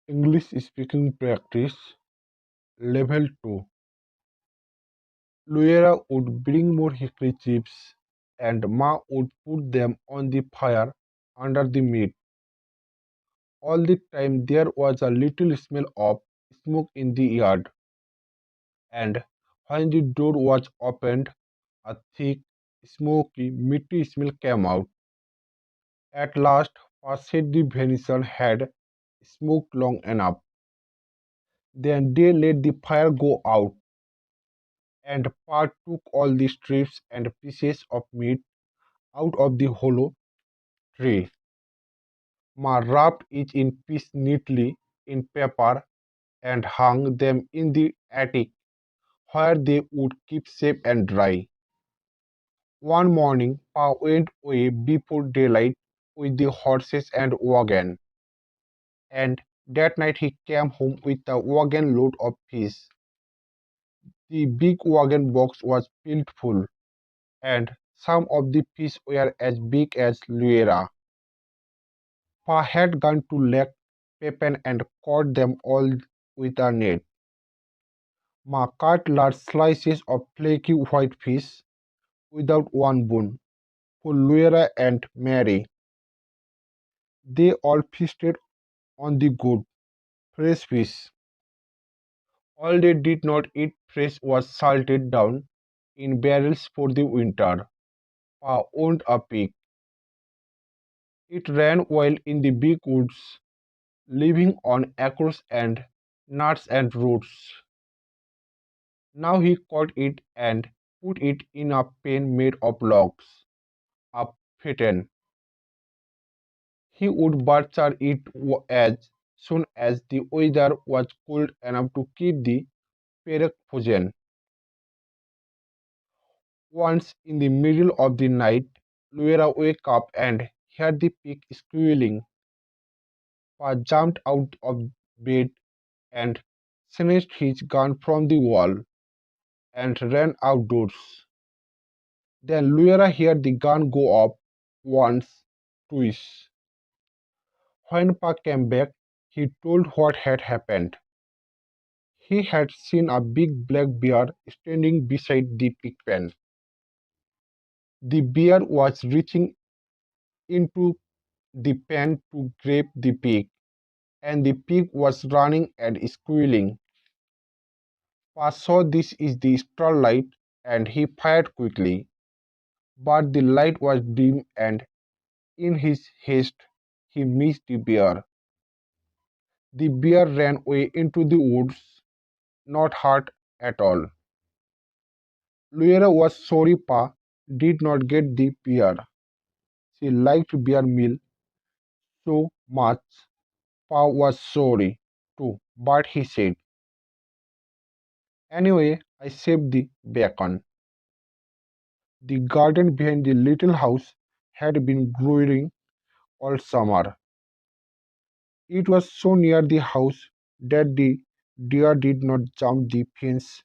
English speaking practice level 2. Luera would bring more hickory chips and Ma would put them on the fire under the meat. All the time there was a little smell of smoke in the yard, and when the door was opened, a thick, smoky, meaty smell came out. At last, Pa said the venison had smoked long enough. Then they let the fire go out, and Pa took all the strips and pieces of meat out of the hollow tree. Ma wrapped each in piece neatly in paper and hung them in the attic where they would keep safe and dry. One morning, Pa went away before daylight with the horses and wagon, and that night he came home with a wagon load of fish. The big wagon box was filled full, and some of the fish were as big as Luera. Pa had gone to Lake Pepin and caught them all with a net. Ma cut large slices of flaky white fish without one bone for Luera and Mary. They all feasted on the good, fresh fish. All they did not eat fresh was salted down in barrels for the winter. Pa owned a pig. It ran wild in the big woods, living on acorns and nuts and roots. Now he caught it and put it in a pen made of logs, a phaeton. He would butcher it as soon as the weather was cold enough to keep the Perek frozen. Once in the middle of the night, Luera woke up and heard the pig squealing. Pa jumped out of bed and snatched his gun from the wall and ran outdoors. Then Luera heard the gun go off once, twice. When Pa came back, he told what had happened. He had seen a big black bear standing beside the pig pen. The bear was reaching into the pen to grab the pig, and the pig was running and squealing. Pa saw this is the starlight, and he fired quickly, but the light was dim, and in his haste he missed the bear. The bear ran away into the woods, not hurt at all. Luera was sorry Pa did not get the bear. She liked bear meal so much. Pa was sorry too, but he said, anyway, I saved the bacon. The garden behind the little house had been growing all summer. It was so near the house that the deer did not jump the fence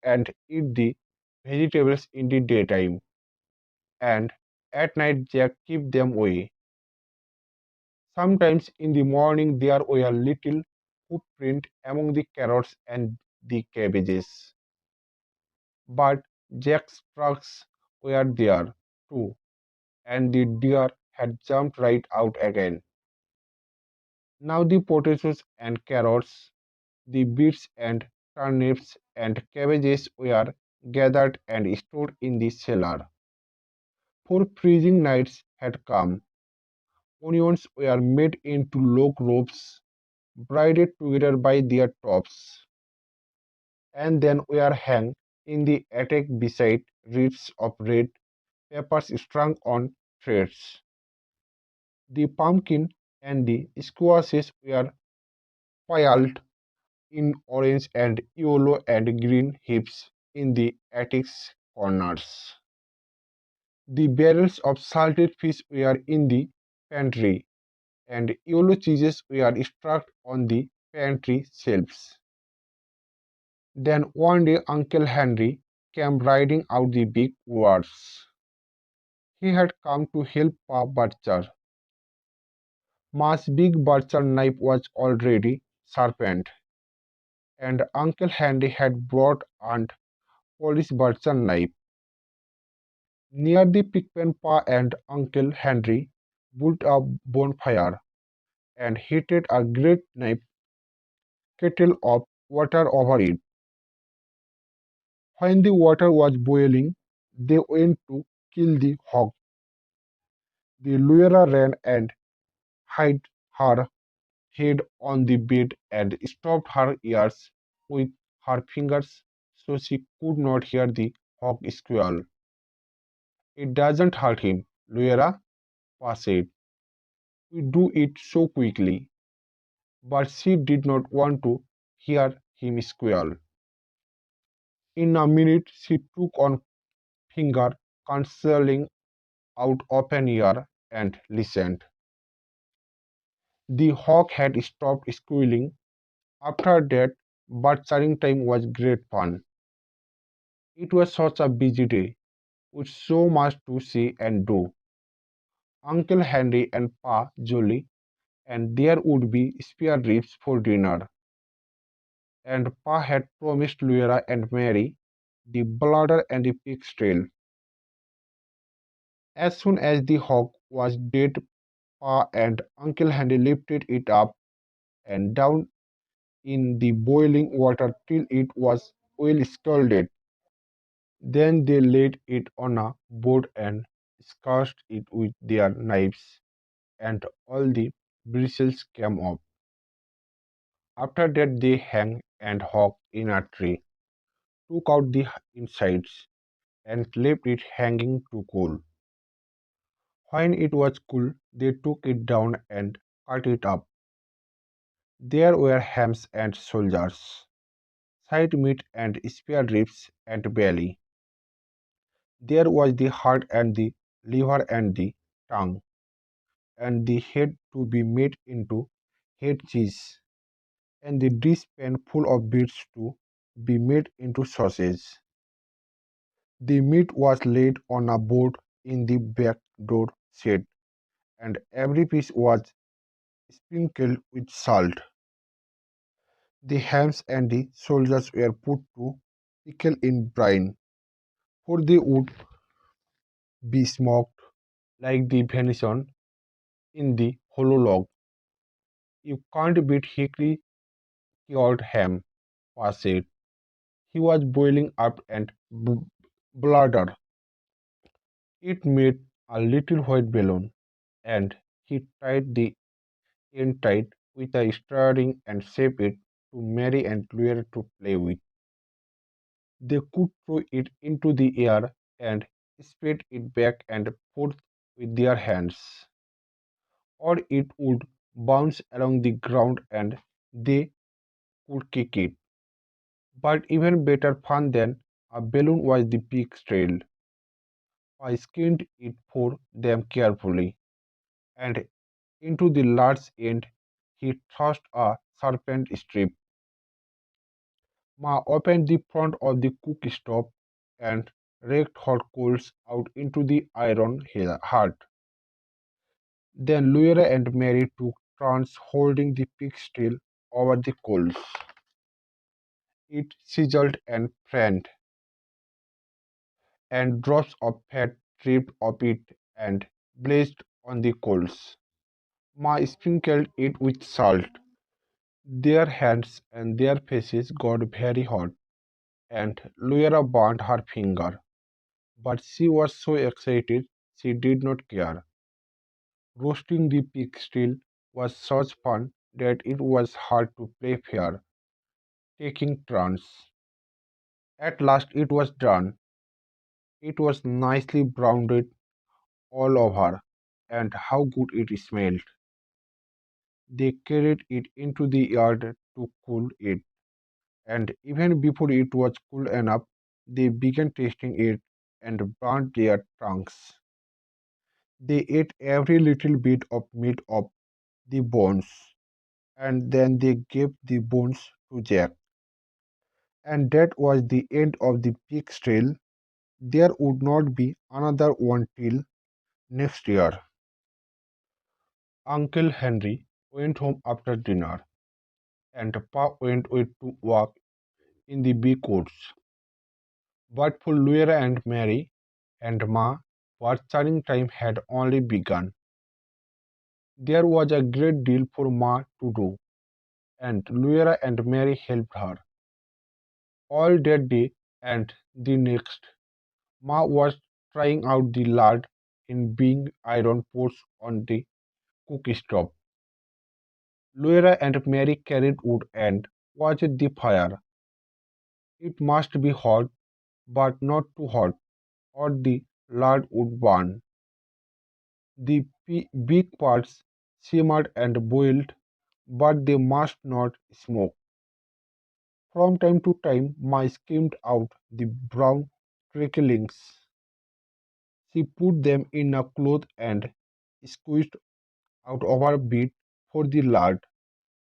and eat the vegetables in the daytime, and at night Jack kept them away. Sometimes in the morning there were little footprints among the carrots and the cabbages, but Jack's tracks were there too, and the deer had jumped right out again. Now the potatoes and carrots, the beets and turnips and cabbages were gathered and stored in the cellar. For freezing nights had come. Onions were made into log ropes, braided together by their tops, and then were hung in the attic beside wreaths of red papers strung on threads. The pumpkin and the squashes were piled in orange and yellow and green heaps in the attic's corners. The barrels of salted fish were in the pantry, and yellow cheeses were stacked on the pantry shelves. Then one day Uncle Henry came riding out the big words. He had come to help Pa butcher. Ma's big butcher knife was all ready, serpent, and Uncle Henry had brought Aunt Polly's birchen knife. Near the pigpen Pa and Uncle Henry built a bonfire and heated a great knife kettle of water over it. When the water was boiling, they went to kill the hog. The Luera ran and hid her head on the bed and stopped her ears with her fingers so she could not hear the hog squeal. It doesn't hurt him, Luera, Pa said. We do it so quickly. But she did not want to hear him squeal. In a minute, she took on finger, concealing out open ear, and listened. The hawk had stopped squealing. After that, butchering time was great fun. It was such a busy day, with so much to see and do. Uncle Henry and Pa Jolly, and there would be spare ribs for dinner. And Pa had promised Luera and Mary the bladder and the pig's tail. As soon as the hog was dead, Pa and Uncle Henry lifted it up and down in the boiling water till it was well scalded. Then they laid it on a board and scourged it with their knives, and all the bristles came off. After that, they hung and hooked in a tree, took out the insides, and left it hanging to cool. When it was cool, they took it down and cut it up. There were hams and soldiers, side meat and spare ribs and belly. There was the heart and the liver and the tongue, and the head to be made into head cheese, and the dish pan full of bits to be made into sausage. The meat was laid on a board in the back door shed, and every piece was sprinkled with salt. The hams and the soldiers were put to pickle in brine, for they would be smoked like the venison in the hollow log. You can't beat hickory cured ham, Pa said. He was boiling up and bladder. It made a little white balloon, and he tied the end tight with a string and shaped it to Mary and Luer to play with. They could throw it into the air and spread it back and forth with their hands, or it would bounce along the ground and they could kick it. But even better fun than a balloon was the pig's tail. I skinned it for them carefully, and into the large end he thrust a serpent strip. Ma opened the front of the cook stove and raked hot coals out into the iron heart. Then Luera and Mary took turns holding the pig's tail over the coals. It sizzled and fried, and drops of fat dripped off it and blazed on the coals. Ma sprinkled it with salt. Their hands and their faces got very hot, and Luera burned her finger. But she was so excited she did not care. Roasting the pig still was such fun that it was hard to play fair, taking turns. At last it was done. It was nicely browned all over, and how good it smelled. They carried it into the yard to cool it, and even before it was cool enough, they began tasting it and burnt their tongues. They ate every little bit of meat off the bones, and then they gave the bones to Jack. And that was the end of the pig's trail. There would not be another one till next year. Uncle Henry went home after dinner, and Pa went with to walk in the big woods. But for Luera and Mary and Ma, watching time had only begun. There was a great deal for Ma to do, and Luera and Mary helped her. All that day and the next, Ma was trying out the lard in being iron pots on the cook stove. Luera and Mary carried wood and watched the fire. It must be hot, but not too hot, or the lard would burn. The big parts simmered and boiled, but they must not smoke. From time to time, Ma skimmed out the brown cracklings. She put them in a cloth and squeezed out over a bit for the lard,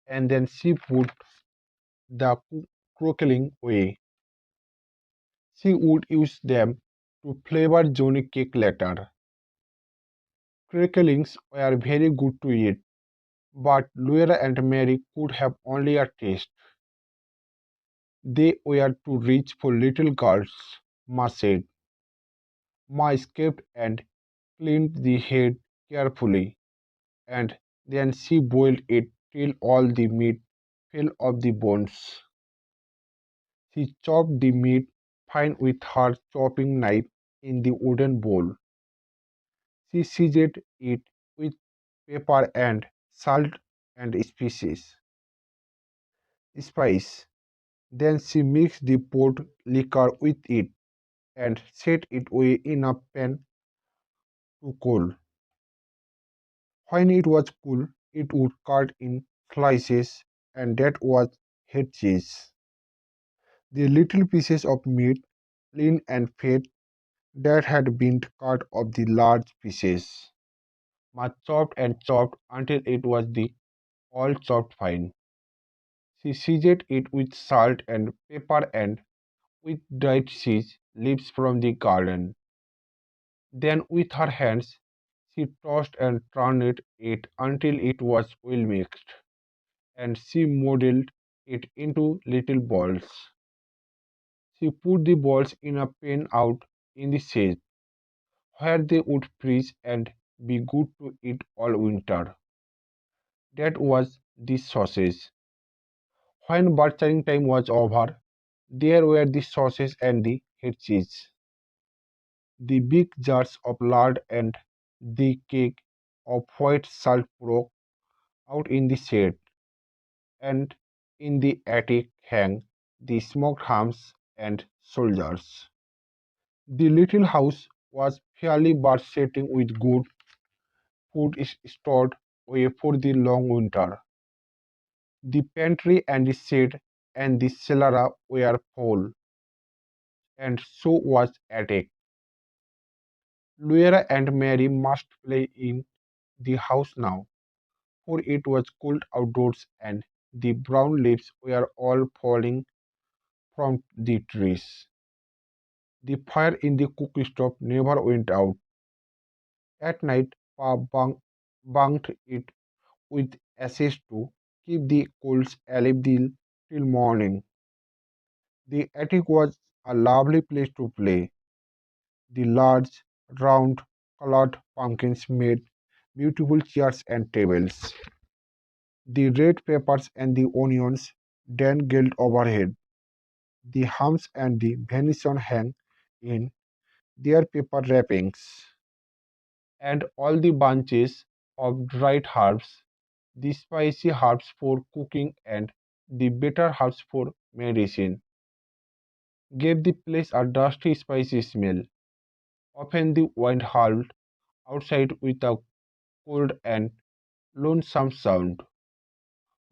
and then she put the crackling away. She would use them to flavor Johnny cake later. Cracklings were very good to eat, but Luella and Mary could have only a taste. They were too rich for little girls, Ma said. Ma escaped and cleaned the head carefully, and then she boiled it till all the meat fell off the bones. She chopped the meat fine with her chopping knife in the wooden bowl. She seasoned it with pepper and salt and spice. Then she mixed the pot liquor with it and set it away in a pan to cool. When it was cool, it would cut in slices, and that was head cheese. The little pieces of meat, lean and fat, that had been cut off the large pieces. Ma chopped and chopped until it was the all chopped fine. She seasoned it with salt and pepper and with dried cheese leaves from the garden. Then with her hands she tossed and turned it until it was well mixed, and she molded it into little balls. She put the balls in a pan out in the shade, where they would freeze and be good to eat all winter. That was the sausage. When butchering time was over, there were the sausages and the head cheese, the big jars of lard and the cake of white salt pork out in the shade, and in the attic hang the smoked hams and soldiers. The little house was fairly bursting with good food is stored away for the long winter. The pantry and the shed and the cellar were full, and so was attic. Luera and Mary must play in the house now, for it was cold outdoors and the brown leaves were all falling from the trees. The fire in the cook stove never went out. At night, bunked it with ashes to keep the coals alive till morning. The attic was a lovely place to play. The large, round, colored pumpkins made beautiful chairs and tables. The red peppers and the onions dangled overhead. The hams and the venison hung in their paper wrappings, and all the bunches of dried herbs, the spicy herbs for cooking and the bitter herbs for medicine, gave the place a dusty, spicy smell. Often the wind howled outside with a cold and lonesome sound.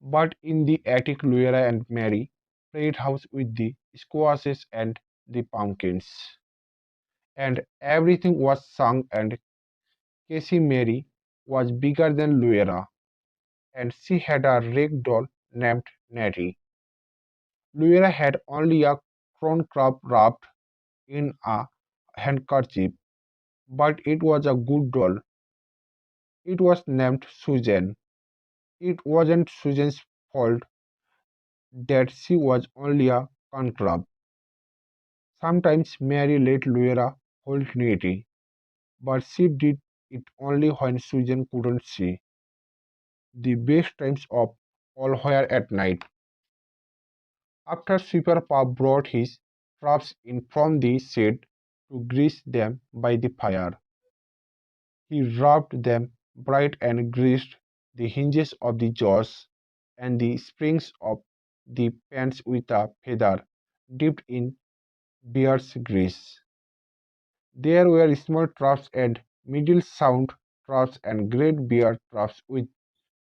But in the attic, Luera and Mary played house with the squashes and the pumpkins, and everything was sung. And Casey Mary was bigger than Luera, and she had a rag doll named Natty. Luera had only a corn crab wrapped in a handkerchief, but it was a good doll. It was named Susan. It wasn't Susan's fault that she was only a conclave. Sometimes Mary let Luera hold Nettie, but she did it only when Susan couldn't see. The best times of all were at night. After Sweeper Puff brought his traps in from the shed to grease them by the fire, he rubbed them bright and greased the hinges of the jaws and the springs of the pants with a feather dipped in bear's grease. There were small traps and middle sound traps and great bear traps with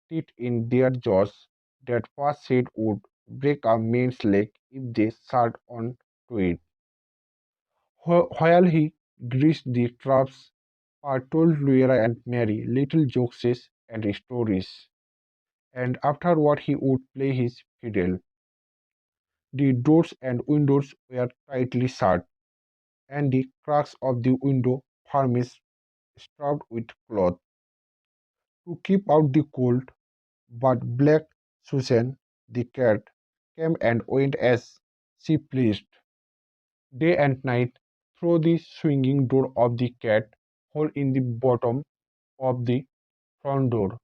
teeth in their jaws that Pa said would break a man's leg if they sat on to it. While he greased the traps, Pa told Luera and Mary little jokes and stories, and afterward he would play his fiddle. The doors and windows were tightly shut, and the cracks of the window frames stuffed with cloth to keep out the cold. But Black Susan, the cat, came and went as she pleased, day and night, through the swinging door of the cat hole in the bottom of the front door.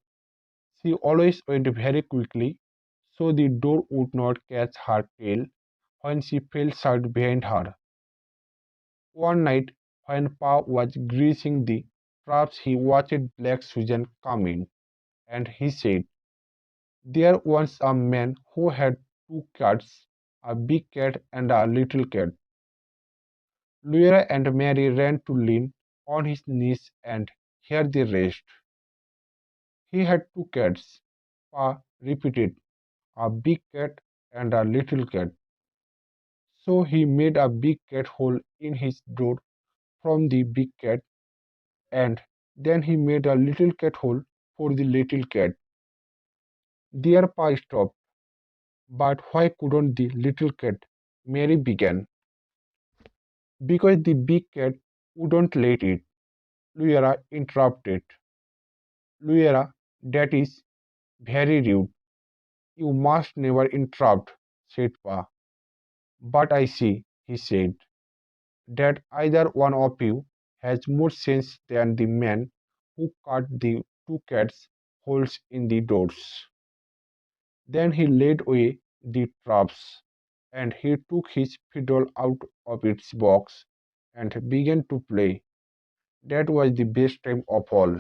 She always went very quickly, so the door would not catch her tail when she fell shut behind her. One night, when Pa was greasing the traps, he watched Black Susan come in, and he said, "There was a man who had two cats, a big cat and a little cat." Luella and Mary ran to lean on his knees and hear the rest. "He had two cats," Pa repeated, "a big cat and a little cat. So he made a big cat hole in his door from the big cat, and then he made a little cat hole for the little cat." There Pa stopped. "But why couldn't the little cat?" Mary began. "Because the big cat wouldn't let it," Luera interrupted. "Luera, that is very rude. You must never interrupt," said Pa. "But I see," he said, "that either one of you has more sense than the man who cut the two cats' holes in the doors." Then he laid away the traps, and he took his fiddle out of its box and began to play. That was the best time of all.